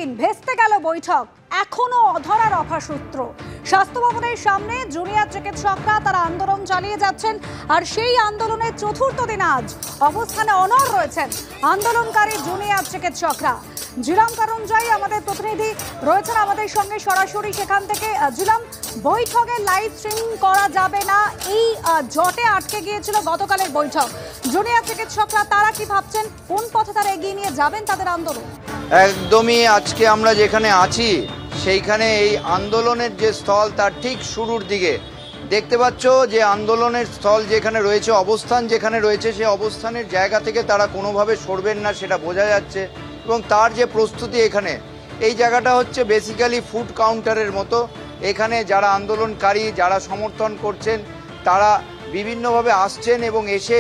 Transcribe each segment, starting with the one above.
দিন ভেস্তে গেল বৈঠক, এখনো অধরা রফা সূত্র। স্বাস্থ্য ভবনের সামনে জুনিয়র চিকিৎসকরা তারা আন্দোলন চালিয়ে যাচ্ছেন, আর সেই আন্দোলনের চতুর্থ দিন আজ অবস্থানে অনড় রয়েছেন আন্দোলনকারী জুনিয়র চিকিৎসকরা। জিলাম কারঞ্জাই আমাদের প্রতিনিধি রয়েছেন আমাদের সঙ্গে সরাসরি সেখান থেকে। জিলাম, বৈঠকে লাইভ স্ট্রিমিং করা যাবে না, এই জটে আটকে গিয়েছিল গতকালের বৈঠক। জুনিয়র চিকিৎসকরা তারা কি ভাবছেন, কোন পথে তারা এগিয়ে নিয়ে যাবেন তাদের আন্দোলন? একদমই, আজকে আমরা যেখানে আছি সেইখানে এই আন্দোলনের যে স্থল তার ঠিক শুরুর দিকে দেখতে পাচ্ছ যে আন্দোলনের স্থল যেখানে রয়েছে, অবস্থান যেখানে রয়েছে, সেই অবস্থানের জায়গা থেকে তারা কোনোভাবে সরবেন না সেটা বোঝা যাচ্ছে। এবং তার যে প্রস্তুতি, এখানে এই জায়গাটা হচ্ছে বেসিক্যালি ফুড কাউন্টারের মতো। এখানে যারা আন্দোলনকারী, যারা সমর্থন করছেন, তারা বিভিন্নভাবে আসছেন এবং এসে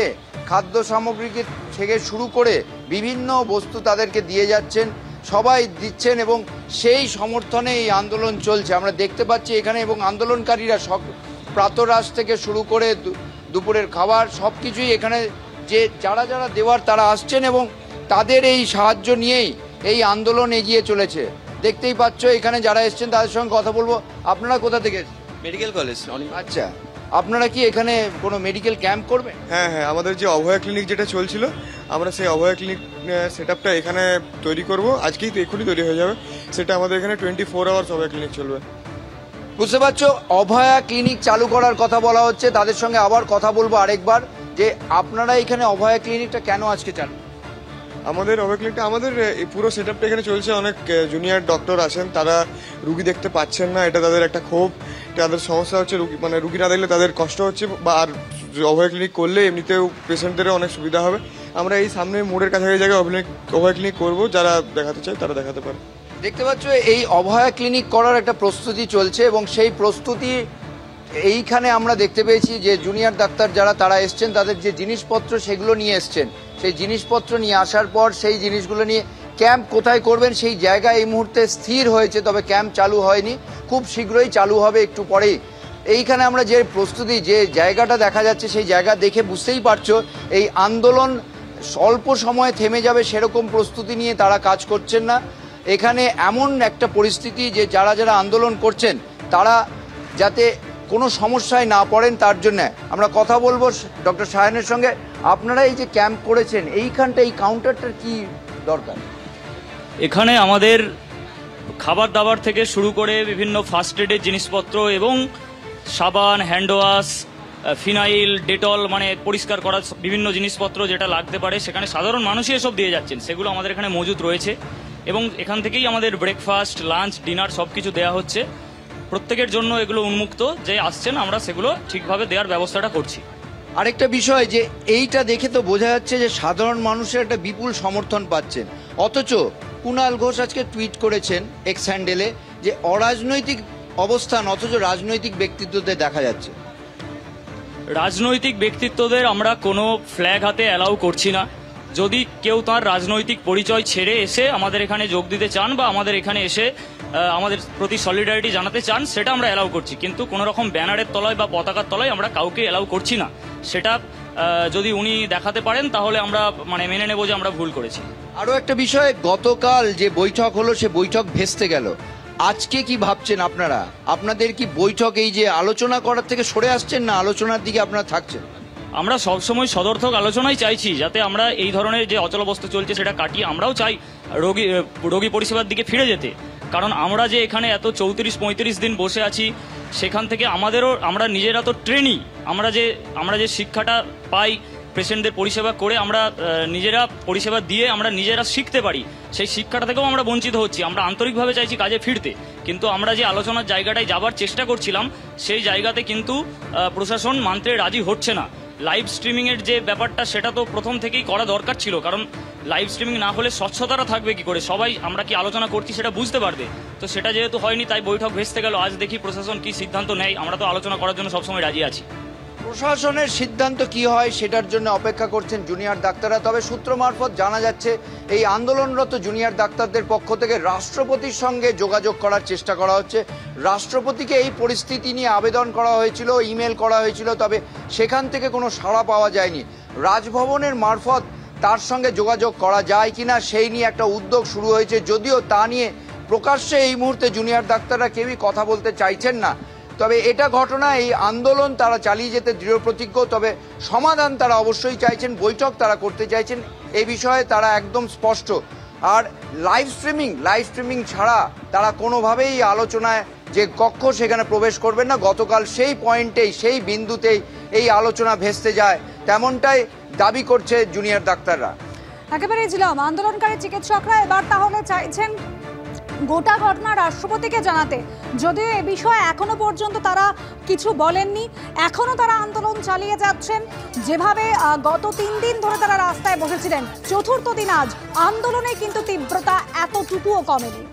খাদ্য সামগ্রী থেকে শুরু করে বিভিন্ন বস্তু তাদেরকে দিয়ে যাচ্ছেন, সবাই দিচ্ছেন এবং সেই সমর্থনে এই আন্দোলন চলছে আমরা দেখতে পাচ্ছি এখানে। এবং আন্দোলনকারীরা প্রাতরাশ থেকে শুরু করে দুপুরের খাবার সব কিছুই এখানে যে যারা যারা দেওয়ার তারা আসছেন এবং তাদের এই সাহায্য নিয়েই এই আন্দোলন এগিয়ে চলেছে। দেখতেই পাচ্ছ এখানে যারা এসছেন তাদের সঙ্গে কথা বলবো। আপনারা কোথা থেকে? Medical college. আচ্ছা, আপনারা কি এখানে কোনো মেডিকেল ক্যাম্প করবেন? হ্যাঁ, আমাদের যে অভয়া ক্লিনিক যেটা চলছিল, আমরা সেই অভয়া ক্লিনিক সেট আপটা এখানে তৈরি করব। আজকেই তো এক্ষুনি তৈরি হয়ে যাবে। সেটা আমাদের এখানে 24 আওয়ার্স অভয়া ক্লিনিক চলবে। বুঝতে পারছো, অভয়া ক্লিনিক চালু করার কথা বলা হচ্ছে। তাদের সঙ্গে আবার কথা বলবো আরেকবার, যে আপনারা এখানে অভয়া ক্লিনিকটা কেন আজকে চালু? আমাদের অভয়া ক্লিনিকটা, আমাদের এই পুরো সেট আপটা এখানে চলছে। অনেক জুনিয়র ডক্টর আছেন, তারা রুগী দেখতে পাচ্ছেন না, এটা তাদের একটা ক্ষোভ। তাদের সমস্যা হচ্ছে রুগী না দেখলে তাদের কষ্ট হচ্ছে, বা আর অভয়া ক্লিনিক করলে এমনিতেও পেশেন্টদেরও অনেক সুবিধা হবে। আমরা এই সামনে মোড়ের কাছাকাছি জায়গায় অভয়া ক্লিনিক করবো, যারা দেখাতে চায় তারা দেখাতে পারে। দেখতে পাচ্ছ এই অভয়া ক্লিনিক করার একটা প্রস্তুতি চলছে এবং সেই প্রস্তুতি এইখানে আমরা দেখতে পেয়েছি যে জুনিয়র ডাক্তার যারা তারা এসছেন, তাদের যে জিনিসপত্র সেগুলো নিয়ে এসছেন। সেই জিনিসপত্র নিয়ে আসার পর সেই জিনিসগুলো নিয়ে ক্যাম্প কোথায় করবেন সেই জায়গা এই মুহূর্তে স্থির হয়েছে, তবে ক্যাম্প চালু হয়নি, খুব শীঘ্রই চালু হবে একটু পরেই। এইখানে আমরা যে প্রস্তুতি, যে জায়গাটা দেখা যাচ্ছে সেই জায়গা দেখে বুঝতেই পারছো এই আন্দোলন স্বল্প সময়ে থেমে যাবে সেরকম প্রস্তুতি নিয়ে তারা কাজ করছেন না। এখানে এমন একটা পরিস্থিতি যে যারা যারা আন্দোলন করছেন তারা যাতে কোনো সমস্যায় না পড়েন তার জন্য আমরা কথা বলবো ডক্টর সায়নের সঙ্গে। আপনারা এই যে ক্যাম্প করেছেন এইখানটা, এই কাউন্টারটার কি দরকার? এখানে আমাদের খাবার দাবার থেকে শুরু করে বিভিন্ন ফার্স্ট এডের জিনিসপত্র এবং সাবান, হ্যান্ড ওয়াশ, ফিনাইল, ডেটল, মানে পরিষ্কার করার বিভিন্ন জিনিসপত্র যেটা লাগতে পারে সেখানে সাধারণ মানুষই এসব দিয়ে যাচ্ছেন, সেগুলো আমাদের এখানে মজুদ রয়েছে। এবং এখান থেকেই আমাদের ব্রেকফাস্ট, লাঞ্চ, ডিনার সব কিছু দেওয়া হচ্ছে। প্রত্যেকের জন্য এগুলো উন্মুক্ত, যে আসছেন আমরা সেগুলো ঠিকভাবে দেওয়ার ব্যবস্থাটা করছি। আরেকটা বিষয়, যে এইটা দেখে তো বোঝা যাচ্ছে যে সাধারণ মানুষের একটা বিপুল সমর্থন পাচ্ছেন, অথচ কুণাল ঘোষ আজকে টুইট করেছেন এক্স হ্যান্ডেলে যে অরাজনৈতিক অবস্থান, অথচ রাজনৈতিক ব্যক্তিত্বদের দেখা যাচ্ছে। রাজনৈতিক ব্যক্তিত্বদের আমরা কোনো ফ্ল্যাগ হাতে অ্যালাউ করছি না। যদি কেউ তার রাজনৈতিক পরিচয় ছেড়ে এসে আমাদের এখানে যোগ দিতে চান বা আমাদের এখানে এসে আমাদের প্রতি সলিডারিটি জানাতে চান, সেটা আমরা অ্যালাউ করছি, কিন্তু কোনো রকম ব্যানারের তলায় বা পতাকার তলায় আমরা কাউকে অ্যালাউ করছি না। সেটা যদি উনি দেখাতে পারেন তাহলে আমরা মেনে নেব যে আমরা ভুল করেছি। আরও একটা বিষয়, গতকাল যে বৈঠক হলো সে বৈঠক ভেস্তে গেল। আজকে কি ভাবছেন আপনারা? আপনাদের কি বৈঠক এই যে আলোচনা করার থেকে সরে আসছেন, না আলোচনার দিকে আপনারা থাকছেন? আমরা সবসময় সদর্থক আলোচনাই চাইছি, যাতে আমরা এই ধরনের যে অচলাবস্থা চলছে সেটা কাটিয়ে আমরাও চাই রোগী পরিষেবার দিকে ফিরে যেতে। কারণ আমরা যে এখানে এত 34-35 দিন বসে আছি, সেখান থেকে আমরা নিজেরা তো ট্রেনি। আমরা যে শিক্ষাটা পাই পেশেন্টদের পরিষেবা করে, আমরা নিজেরা পরিষেবা দিয়ে আমরা নিজেরা শিখতে পারি, সেই শিক্ষাটা থেকেও আমরা বঞ্চিত হচ্ছি। আমরা আন্তরিকভাবে চাইছি কাজে ফিরতে, কিন্তু আমরা যে আলোচনার জায়গাটায় যাবার চেষ্টা করছিলাম সেই জায়গাতে কিন্তু প্রশাসন মানতে রাজি হচ্ছে না। লাইভ স্ট্রিমিংয়ের যে ব্যাপারটা সেটা তো প্রথম থেকেই করা দরকার ছিল, কারণ লাইভ স্ট্রিমিং না হলে স্বচ্ছতাটা থাকবে কি করে, সবাই আমরা কি আলোচনা করছি সেটা বুঝতে পারবে। তো সেটা যেহেতু হয়নি তাই বৈঠক ভেস্তে গেল। আজ দেখি প্রশাসন কি সিদ্ধান্ত নেয়, আমরা তো আলোচনা করার জন্য সবসময় রাজি আছি। প্রশাসনের সিদ্ধান্ত কি হয় সেটার জন্য অপেক্ষা করছেন জুনিয়র ডাক্তাররা। তবে সূত্র মারফত জানা যাচ্ছে এই আন্দোলনরত জুনিয়র ডাক্তারদের পক্ষ থেকে রাষ্ট্রপতির সঙ্গে যোগাযোগ করার চেষ্টা করা হচ্ছে। রাষ্ট্রপতিকে এই পরিস্থিতি নিয়ে আবেদন করা হয়েছিল, ইমেল করা হয়েছিল, তবে সেখান থেকে কোনো সাড়া পাওয়া যায়নি। রাজভবনের মারফত তার সঙ্গে যোগাযোগ করা যায় কিনা সেই নিয়ে একটা উদ্যোগ শুরু হয়েছে, যদিও তা নিয়ে প্রকাশ্যে এই মুহূর্তে জুনিয়র ডাক্তাররা কেউই কথা বলতে চাইছেন না। তবে এটা ঘটনা, এই আন্দোলন তারা চালিয়ে যেতে দৃঢ় প্রতিজ্ঞ, তবে সমাধান তারা অবশ্যই চাইছেন, বৈঠক তারা করতে চাইছেন, এই বিষয়ে তারা একদম স্পষ্ট। আর লাইভ স্ট্রিমিং ছাড়া তারা কোনোভাবেই আলোচনায় যে কক্ষ সেখানে প্রবেশ করবেন না। গতকাল সেই পয়েন্টেই, সেই বিন্দুতেই এই আলোচনা ভেস্তে যায়, তেমনটাই দাবি করছে জুনিয়র ডাক্তাররা। একেবারে ছিলাম আন্দোলনকারী চিকিৎসকরা এবার তাহলে চাইছেন গোটা ঘটনা রাষ্ট্রপতিকে জানাতে, যদিও এ বিষয়ে এখনো পর্যন্ত তারা কিছু বলেননি। এখনো তারা আন্দোলন চালিয়ে যাচ্ছেন, যেভাবে গত 3 দিন ধরে তারা রাস্তায় বসেছিলেন, চতুর্থ দিন আজ আন্দোলনে কিন্তু তীব্রতা এতটুকুও কমেনি।